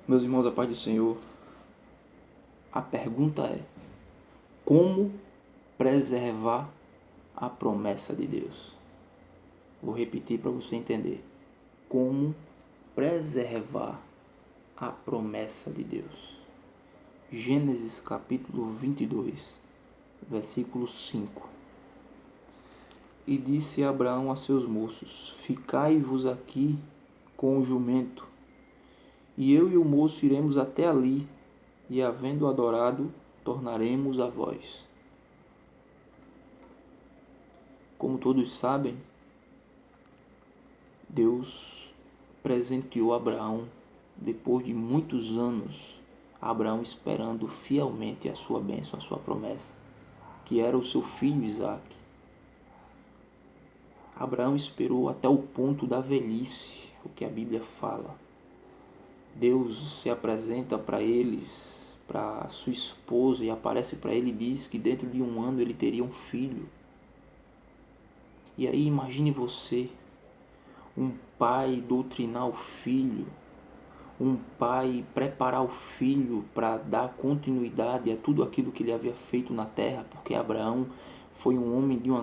Meus irmãos, a paz do Senhor, a pergunta é: como preservar a promessa de Deus? Vou repetir para você entender. Como preservar a promessa de Deus? Gênesis capítulo 22, versículo 5. E disse Abraão a seus moços: Ficai-vos aqui com o jumento, e eu e o moço iremos até ali, e havendo adorado, tornaremos a vós. Como todos sabem, Deus presenteou Abraão depois de muitos anos, Abraão esperando fielmente a sua bênção, a sua promessa, que era o seu filho Isaque. Abraão esperou até o ponto da velhice, o que a Bíblia fala. Deus se apresenta para eles, para sua esposa, e aparece para ele e diz que dentro de um ano ele teria um filho. E aí imagine você, um pai doutrinar o filho, um pai preparar o filho para dar continuidade a tudo aquilo que ele havia feito na terra, porque Abraão foi um homem de uma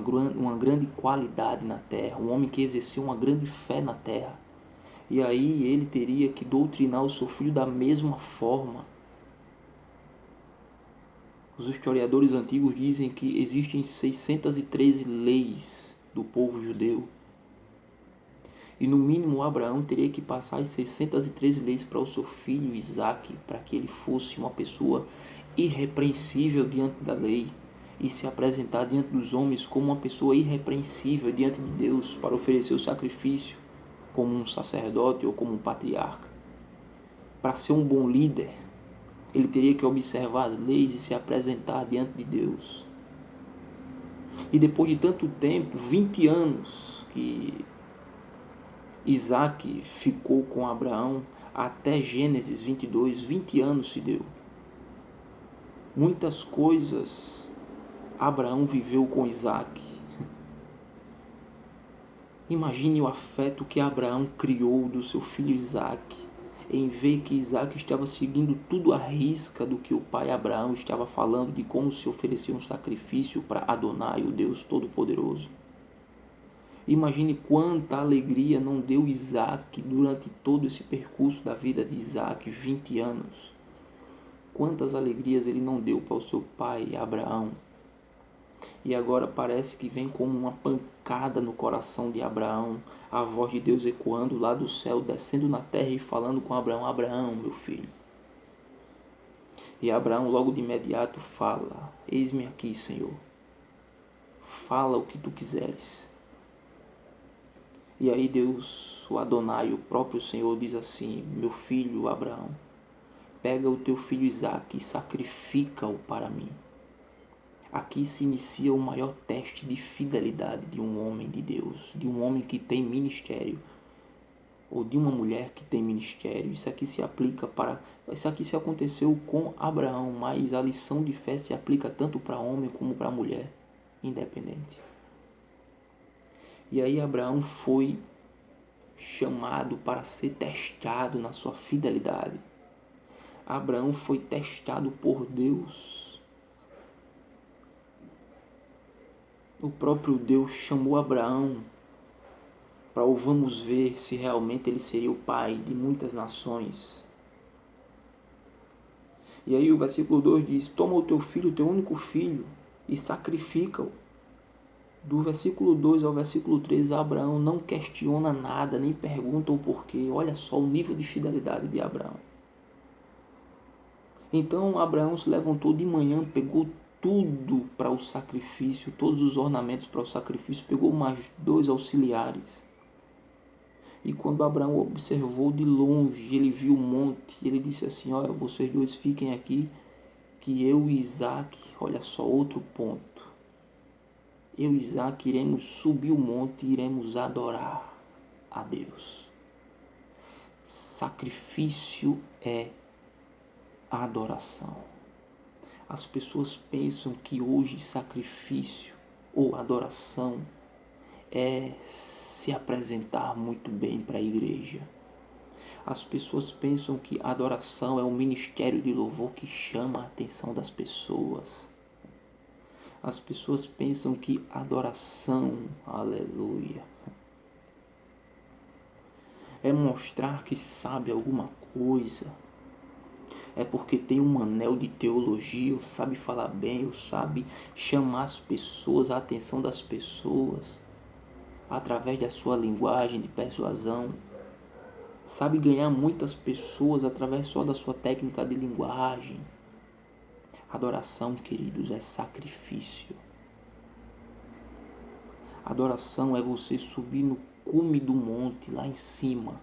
grande qualidade na terra, um homem que exerceu uma grande fé na terra. E aí ele teria que doutrinar o seu filho da mesma forma. Os historiadores antigos dizem que existem 613 leis do povo judeu. E no mínimo Abraão teria que passar as 613 leis para o seu filho Isaque, para que ele fosse uma pessoa irrepreensível diante da lei e se apresentar diante dos homens como uma pessoa irrepreensível diante de Deus para oferecer o sacrifício, como um sacerdote ou como um patriarca. Para ser um bom líder, ele teria que observar as leis e se apresentar diante de Deus. E depois de tanto tempo, 20 anos que Isaque ficou com Abraão, até Gênesis 22, 20 anos se deu. Muitas coisas Abraão viveu com Isaque. Imagine o afeto que Abraão criou do seu filho Isaque, em ver que Isaque estava seguindo tudo à risca do que o pai Abraão estava falando de como se oferecer um sacrifício para Adonai, o Deus Todo-Poderoso. Imagine quanta alegria não deu Isaque durante todo esse percurso da vida de Isaque, 20 anos. Quantas alegrias ele não deu para o seu pai Abraão. E agora parece que vem como uma pancada no coração de Abraão, a voz de Deus ecoando lá do céu, descendo na terra e falando com Abraão: Abraão, meu filho. E Abraão logo de imediato fala: Eis-me aqui, Senhor. Fala o que tu quiseres. E aí Deus, o Adonai, o próprio Senhor, diz assim: meu filho Abraão, pega o teu filho Isaque e sacrifica-o para mim. Aqui se inicia o maior teste de fidelidade de um homem de Deus, de um homem que tem ministério, ou de uma mulher que tem ministério. Isso aqui se aconteceu com Abraão, mas a lição de fé se aplica tanto para homem como para mulher, independente. E aí Abraão foi chamado para ser testado na sua fidelidade. Abraão foi testado por Deus. O próprio Deus chamou Abraão para vamos ver se realmente ele seria o pai de muitas nações. E aí o versículo 2 diz: toma o teu filho, o teu único filho, e sacrifica-o. Do versículo 2 ao versículo 3, Abraão não questiona nada, nem pergunta o porquê. Olha só o nível de fidelidade de Abraão. Então Abraão se levantou de manhã, pegou tudo para o sacrifício, todos os ornamentos para o sacrifício, pegou mais 2 auxiliares. E quando Abraão observou de longe, ele viu o monte, ele disse assim: olha, vocês dois fiquem aqui, que eu e Isaque, olha só outro ponto, eu e Isaque iremos subir o monte e iremos adorar a Deus. Sacrifício é adoração. As pessoas pensam que hoje sacrifício ou adoração é se apresentar muito bem para a igreja. As pessoas pensam que adoração é um ministério de louvor que chama a atenção das pessoas. As pessoas pensam que adoração, aleluia, é mostrar que sabe alguma coisa. É porque tem um anel de teologia, ou sabe falar bem, ou sabe chamar as pessoas, a atenção das pessoas, através da sua linguagem de persuasão. Sabe ganhar muitas pessoas através só da sua técnica de linguagem. Adoração, queridos, é sacrifício. Adoração é você subir no cume do monte, lá em cima,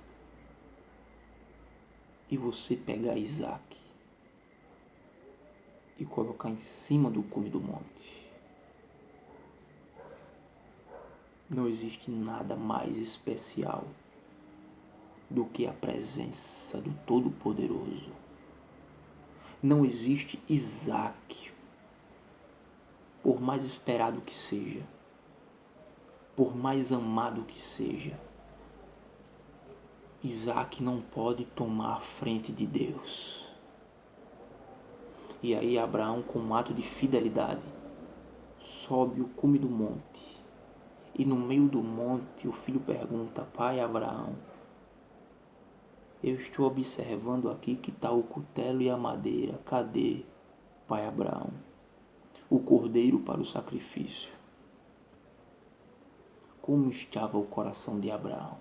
e você pegar Isaac e colocar em cima do cume do monte. Não existe nada mais especial do que a presença do Todo-Poderoso. Não existe Isaac, por mais esperado que seja, por mais amado que seja, Isaac não pode tomar a frente de Deus. E aí Abraão, com um ato de fidelidade, sobe o cume do monte. E no meio do monte o filho pergunta: pai Abraão, eu estou observando aqui que está o cutelo e a madeira. Cadê, pai Abraão, o cordeiro para o sacrifício? Como estava o coração de Abraão?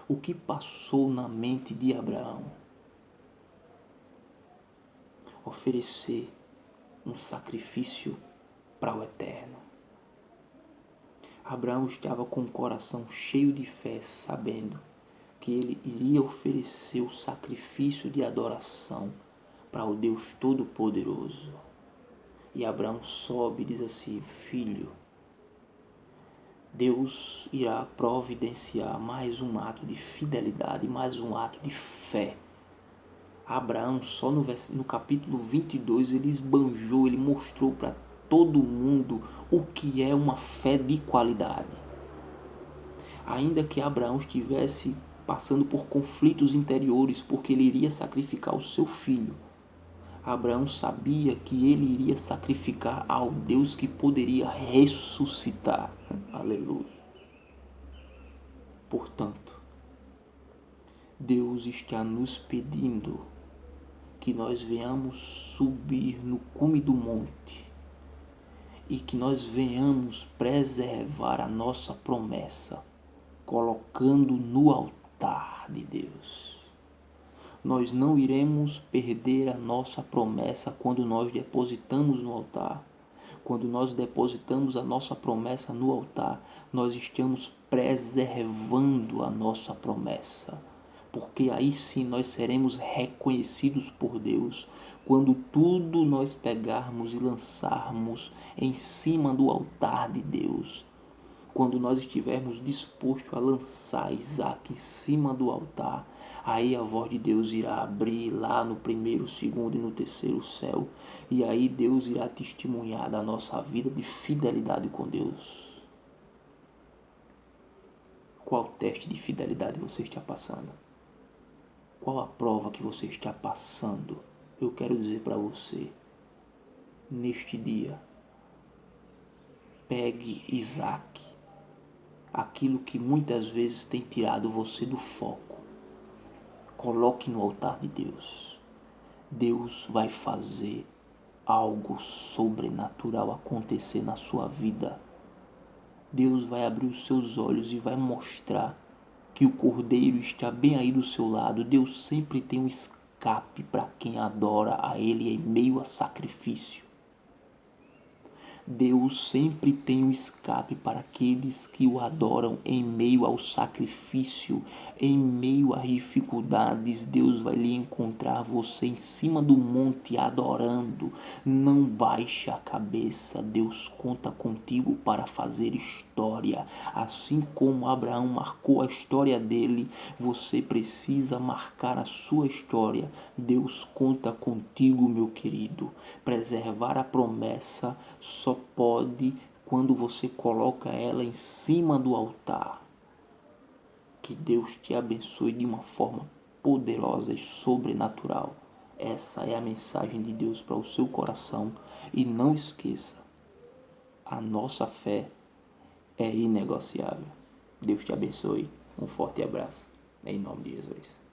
O que passou na mente de Abraão? Oferecer um sacrifício para o eterno. Abraão estava com o coração cheio de fé, sabendo que ele iria oferecer o sacrifício de adoração para o Deus Todo-Poderoso. E Abraão sobe e diz assim: filho, Deus irá providenciar mais um ato de fidelidade, mais um ato de fé. Abraão, só no capítulo 22, ele esbanjou, ele mostrou para todo mundo o que é uma fé de qualidade. Ainda que Abraão estivesse passando por conflitos interiores, porque ele iria sacrificar o seu filho, Abraão sabia que ele iria sacrificar ao Deus que poderia ressuscitar. Aleluia. Portanto, Deus está nos pedindo que nós venhamos subir no cume do monte e que nós venhamos preservar a nossa promessa, colocando no altar de Deus. Nós não iremos perder a nossa promessa quando nós depositamos no altar. Quando nós depositamos a nossa promessa no altar, nós estamos preservando a nossa promessa. Porque aí sim nós seremos reconhecidos por Deus quando tudo nós pegarmos e lançarmos em cima do altar de Deus. Quando nós estivermos dispostos a lançar Isaac em cima do altar, aí a voz de Deus irá abrir lá no primeiro, segundo e no terceiro céu. E aí Deus irá testemunhar da nossa vida de fidelidade com Deus. Qual teste de fidelidade você está passando? Qual a prova que você está passando? Eu quero dizer para você, neste dia, pegue Isaac, aquilo que muitas vezes tem tirado você do foco. Coloque no altar de Deus. Deus vai fazer algo sobrenatural acontecer na sua vida. Deus vai abrir os seus olhos e vai mostrar que o Cordeiro está bem aí do seu lado. Deus sempre tem um escape para quem adora a Ele em meio a sacrifício. Deus sempre tem um escape para aqueles que o adoram em meio ao sacrifício, em meio às dificuldades. Deus vai lhe encontrar você em cima do monte adorando. Não baixe a cabeça, Deus conta contigo para fazer história. Assim como Abraão marcou a história dele, você precisa marcar a sua história. Deus conta contigo, meu querido. Preservar a promessa só pode quando você coloca ela em cima do altar. Que Deus te abençoe de uma forma poderosa e sobrenatural. Essa é a mensagem de Deus para o seu coração. E não esqueça, a nossa fé é inegociável. Deus te abençoe. Um forte abraço. Em nome de Jesus.